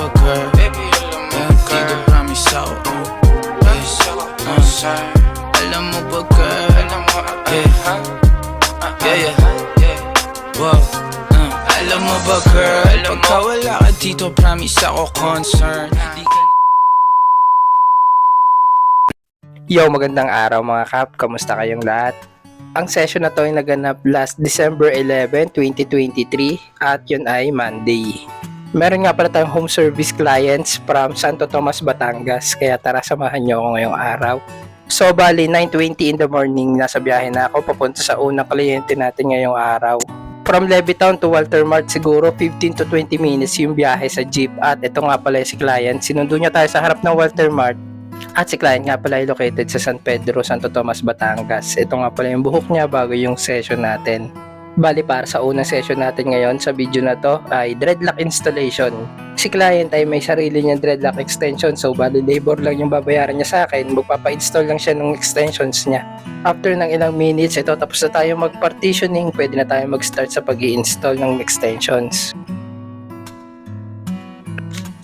ba girl? Dito promise ako, alam mo ba girl? Wow. Alam mo ba girl? Pagka wala ka dito promise ako concern. Yo, magandang araw mga kap, kamusta kayong lahat? Ang session na to ay naganap last December 11, 2023 at yun ay Monday. Meron nga pala tayong home service clients from Santo Tomas, Batangas, kaya tara samahan nyo ako ngayong araw. So bali 9:20 in the morning, nasa biyahe na ako papunta sa unang kliyente natin ngayong araw. From Levittown to Walter Mart siguro 15 to 20 minutes yung biyahe sa jeep at ito nga pala si client. Sinundo niya tayo sa harap ng Walter Mart. At si client nga pala ay located sa San Pedro, Santo Tomas, Batangas. Ito nga pala yung buhok niya bago yung session natin. Bali para sa unang session natin ngayon sa video na to ay dreadlock installation. Si client ay may sarili niyang dreadlock extension, so bali labor lang yung babayaran niya sa akin. Magpapa-install lang siya ng extensions niya. After ng ilang minutes, ito tapos na tayo mag-partitioning, pwede na tayo mag-start sa pag-i-install ng extensions.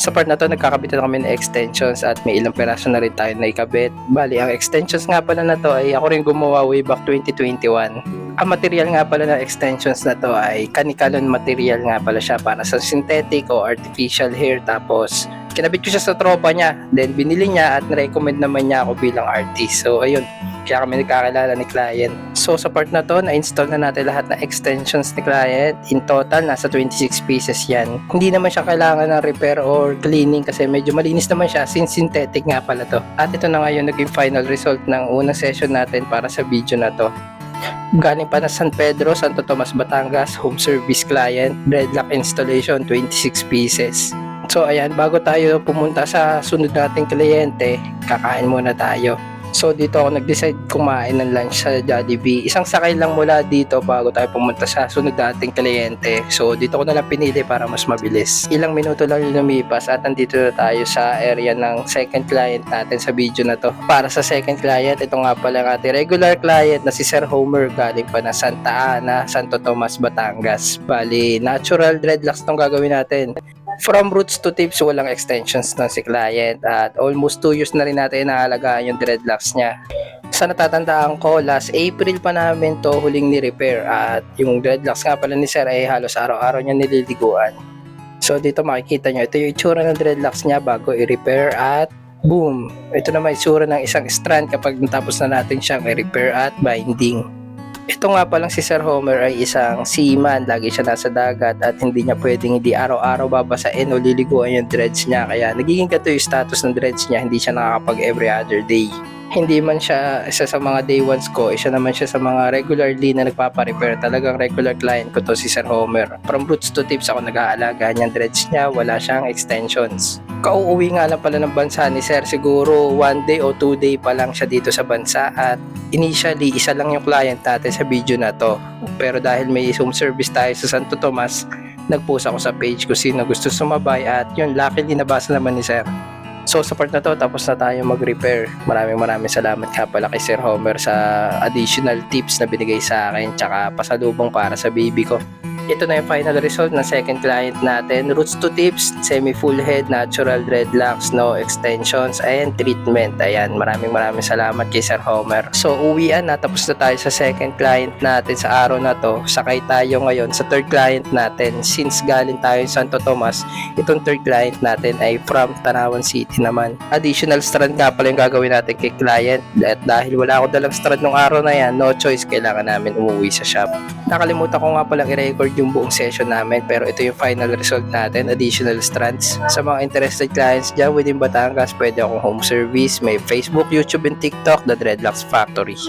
Sa part na to, nagkakabit na kami ng extensions at may ilang peraso na rin tayo na ikabit. Bali, ang extensions nga pala na to ay ako rin gumawa way back 2021. Ang material nga pala ng extensions na to ay Canikalon material nga pala siya para sa synthetic o artificial hair. Tapos, kinabit ko siya sa tropa niya. Then, binili niya at recommend naman niya ako bilang artist. So, ayun. Kaya kami nagkakilala ni client. So sa part na to, na-install na natin lahat ng extensions ni client. In total, nasa 26 pieces yan. Hindi naman siya kailangan ng repair or cleaning kasi medyo malinis naman siya since synthetic nga pala to. At ito na nga yung naging final result ng unang session natin para sa video na to. Galing pa na San Pedro, Santo Tomas, Batangas, home service client, dreadlock installation, 26 pieces. So ayan, bago tayo pumunta sa sunod nating kliyente, kakain muna tayo. So dito ako nag-decide kumain ng lunch sa Jollibee. Isang sakay lang mula dito bago tayo pumunta sa sunod nating kliyente. So dito ko na lang pinili para mas mabilis. Ilang minuto lang yung lumipas at nandito na tayo sa area ng second client natin sa video na to. Para sa second client, ito nga pala ang ating regular client na si Sir Homer, galing pa na Santa Ana, Santo Tomas, Batangas. Bali, natural dreadlocks tong gagawin natin. From roots to tips, walang extensions ng si client at almost 2 years na rin natin naalagaan yung dreadlocks niya. Sa natatandaan ko, last April pa namin to huling ni-repair at yung dreadlocks nga pala ni Sir ay halos araw-araw niya nililiguan. So dito makikita nyo, ito yung itsura ng dreadlocks niya bago i-repair at boom! Ito naman itsura ng isang strand kapag natapos na natin siyang i-repair at binding. Ito nga palang si Sir Homer ay isang seaman, lagi siya nasa dagat at hindi niya pwedeng hindi araw-araw babasain o liliguan yung dreads niya, kaya nagiging gato yung status ng dreads niya, hindi siya nakakapag every other day. Hindi man siya isa sa mga day ones ko, isa naman siya sa mga regularly na nagpapa-repair. Talagang regular client ko to si Sir Homer. From roots to tips ako nag-aalaga niyang dreads niya, wala siyang extensions. Kauuwi nga lang pala ng bansa ni Sir, siguro 1 day o 2 day pa lang siya dito sa bansa at initially isa lang yung client natin sa video na to. Pero dahil may home service tayo sa Santo Tomas, nag-post ako sa page ko sino gusto sumabay at yun, luckily nabasa naman ni Sir. So sa part na to, tapos na tayo mag-repair. Maraming salamat nga pala kay Sir Homer sa additional tips na binigay sa akin tsaka pasalubong para sa baby ko. Ito na yung final result ng second client natin. Roots to tips, semi-full head, natural dreadlocks, no extensions, and treatment. Ayan, maraming salamat kay Sir Homer. So, uwian na. Tapos na tayo sa second client natin sa araw na to. Sakay tayo ngayon sa third client natin. Since galing tayo sa Santo Tomas, itong third client natin ay from Tanawan City naman. Additional strand nga pala yung gagawin natin kay client. At dahil wala ako dalang strand nung araw na yan, no choice, kailangan namin umuwi sa shop. Nakalimutan ko nga palang i-record yung buong session namin, pero ito yung final result natin, additional strands. Sa mga interested clients dyan within Batangas, pwede akong home service. May Facebook, YouTube, and TikTok, The Dreadlocks Factory.